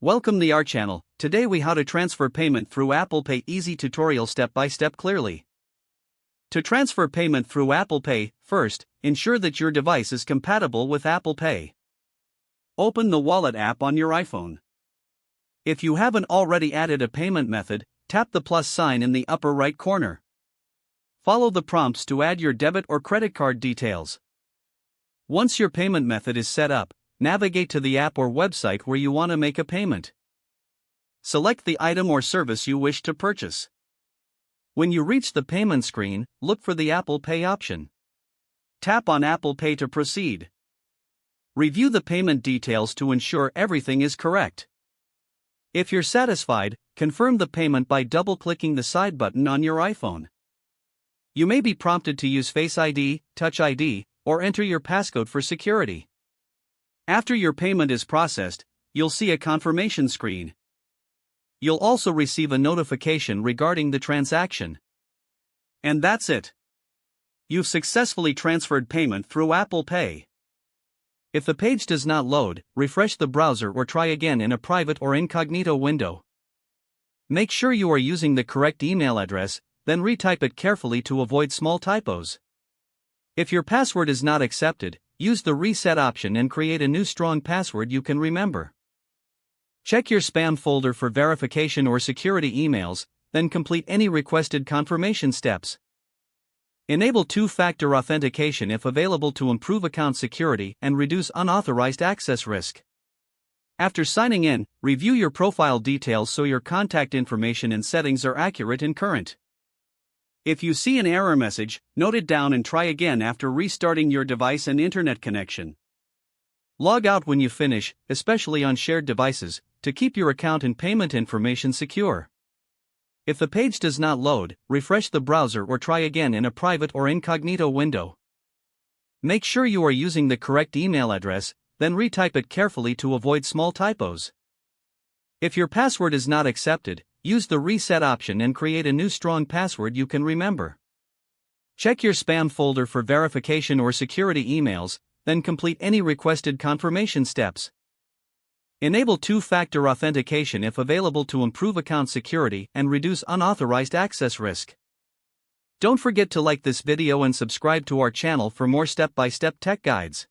Welcome to our channel. Today we how to transfer payment through Apple Pay easy tutorial step by step clearly. To transfer payment through Apple Pay, first, ensure that your device is compatible with Apple Pay. Open the Wallet app on your iPhone. If you haven't already added a payment method, tap the plus sign in the upper right corner. Follow the prompts to add your debit or credit card details. Once your payment method is set up, navigate to the app or website where you want to make a payment. Select the item or service you wish to purchase. When you reach the payment screen, look for the Apple Pay option. Tap on Apple Pay to proceed. Review the payment details to ensure everything is correct. If you're satisfied, confirm the payment by double-clicking the side button on your iPhone. You may be prompted to use Face ID, Touch ID, or enter your passcode for security. After your payment is processed, you'll see a confirmation screen. You'll also receive a notification regarding the transaction. And that's it. You've successfully transferred payment through Apple Pay. If the page does not load, refresh the browser or try again in a private or incognito window. Make sure you are using the correct email address, then retype it carefully to avoid small typos. If your password is not accepted, use the reset option and create a new strong password you can remember. Check your spam folder for verification or security emails, then complete any requested confirmation steps. Enable two-factor authentication if available to improve account security and reduce unauthorized access risk. After signing in, review your profile details so your contact information and settings are accurate and current. If you see an error message, note it down and try again after restarting your device and internet connection. Log out when you finish, especially on shared devices, to keep your account and payment information secure. If the page does not load, refresh the browser or try again in a private or incognito window. Make sure you are using the correct email address, then retype it carefully to avoid small typos. If your password is not accepted, use the reset option and create a new strong password you can remember. Check your spam folder for verification or security emails, then complete any requested confirmation steps. Enable two-factor authentication if available to improve account security and reduce unauthorized access risk. Don't forget to like this video and subscribe to our channel for more step-by-step tech guides.